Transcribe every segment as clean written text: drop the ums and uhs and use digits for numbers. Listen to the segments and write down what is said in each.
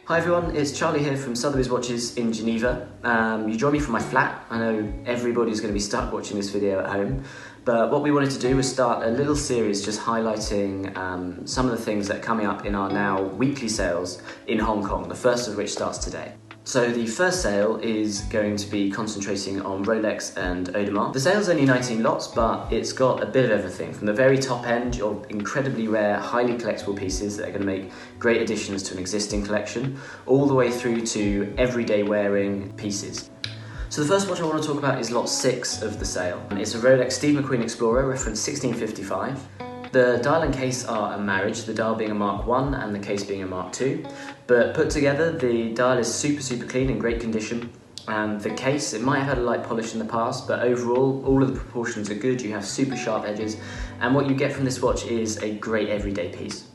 Hi everyone, it's Charlie here from Sotheby's Watches in Geneva. You joined me from my flat. I know everybody's going to be stuck watching this video at home, but what we wanted to do was start a little series just highlighting some of the things that are coming up in our now weekly sales in Hong Kong, the first of which starts today. So the first sale is going to be concentrating on Rolex and Audemars. The sale's only 19 lots, but it's got a bit of everything. From the very top end, your incredibly rare, highly collectible pieces that are going to make great additions to an existing collection, all the way through to everyday wearing pieces. So the first watch I want to talk about is lot 6 of the sale. It's a Rolex Steve McQueen Explorer, reference 1655. The dial and case are a marriage, the dial being a Mark 1 and the case being a Mark 2. But put together, the dial is super clean, in great condition. And the case, it might have had a light polish in the past, but overall, all of the proportions are good. You have super sharp edges. And what you get from this watch is a great everyday piece.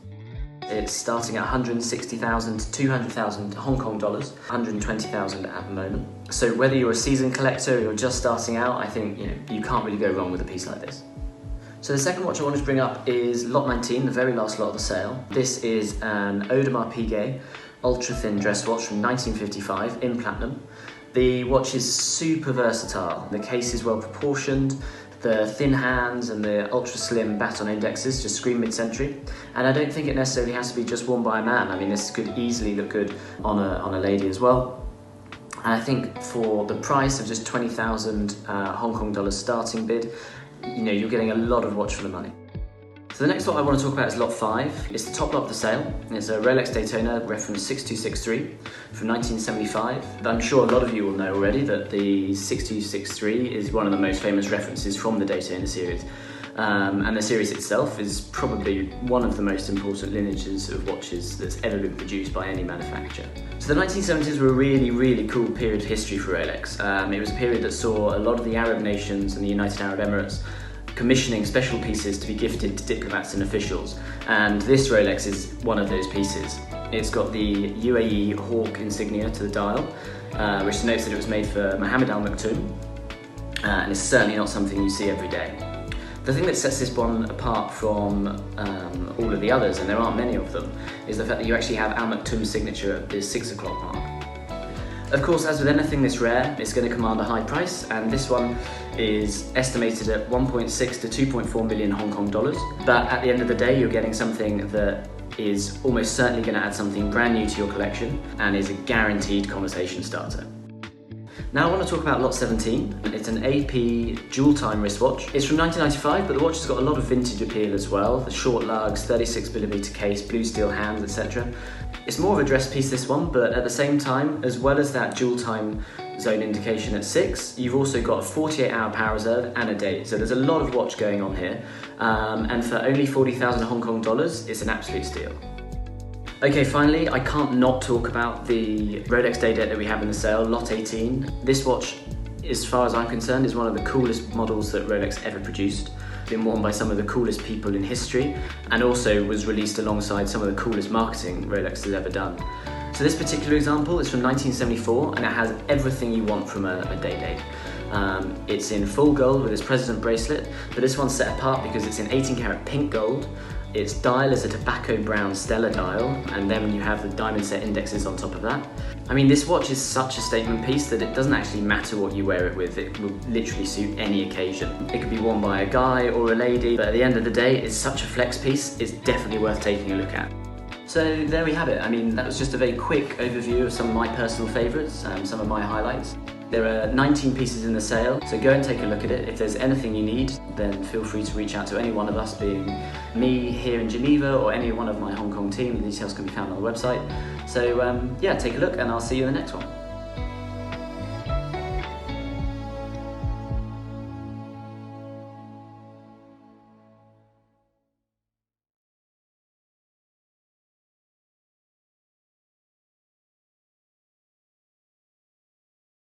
It's starting at 160,000 to 200,000 Hong Kong dollars, 120,000 at the moment. So whether you're a seasoned collector or you're just starting out, I think you can't really go wrong with a piece like this. So the second watch I wanted to bring up is lot 19, the very last lot of the sale. This is an Audemars Piguet ultra thin dress watch from 1955 in platinum. The watch is super versatile. The case is well proportioned. The thin hands and the ultra slim baton indexes just scream mid-century. And I don't think it necessarily has to be just worn by a man. I mean, this could easily look good on a lady as well. And I think for the price of just 20,000 Hong Kong dollars starting bid, you're getting a lot of watch for the money. So the next lot I want to talk about is lot 5. It's the top lot of the sale. It's a Rolex Daytona reference 6263 from 1975. I'm sure a lot of you will know already that the 6263 is one of the most famous references from the Daytona series. And the series itself is probably one of the most important lineages of watches that's ever been produced by any manufacturer. So the 1970s were a really cool period of history for Rolex. It was a period that saw a lot of the Arab nations and the United Arab Emirates commissioning special pieces to be gifted to diplomats and officials, and this Rolex is one of those pieces. It's got the UAE Hawk insignia to the dial, which denotes that it was made for Mohammed Al Maktoum, and it's certainly not something you see every day. The thing that sets this one apart from all of the others, and there aren't many of them, is the fact that you actually have Al Maktoum's signature at the 6 o'clock mark. Of course, as with anything this rare, it's going to command a high price, and this one is estimated at 1.6 to 2.4 million Hong Kong dollars. But at the end of the day, you're getting something that is almost certainly going to add something brand new to your collection and is a guaranteed conversation starter. Now I want to talk about lot 17. It's an AP dual time wristwatch. It's from 1995, but the watch has got a lot of vintage appeal as well. The short lugs, 36mm case, blue steel hands, etc. It's more of a dress piece, this one, but at the same time, as well as that dual time zone indication at 6, you've also got a 48-hour power reserve and a date. So there's a lot of watch going on here. And for only 40,000 Hong Kong dollars, it's an absolute steal. Okay, finally, I can't not talk about the Rolex day date that we have in the sale, lot 18. This watch, as far as I'm concerned, is one of the coolest models that Rolex ever produced. Been worn by some of the coolest people in history, and also was released alongside some of the coolest marketing Rolex has ever done. So this particular example is from 1974, and it has everything you want from a day date. It's in full gold with its president bracelet, but this one's set apart because it's in 18 karat pink gold. Its dial is a tobacco brown Stella dial, and then you have the diamond set indexes on top of that. I mean, this watch is such a statement piece that it doesn't actually matter what you wear it with. It will literally suit any occasion. It could be worn by a guy or a lady, but at the end of the day, it's such a flex piece, it's definitely worth taking a look at. So there we have it. I mean, that was just a very quick overview of some of my personal favourites and some of my highlights. There are 19 pieces in the sale, so go and take a look at it. If there's anything you need, then feel free to reach out to any one of us, being me here in Geneva or any one of my Hong Kong team. The details can be found on the website. So yeah, take a look and I'll see you in the next one.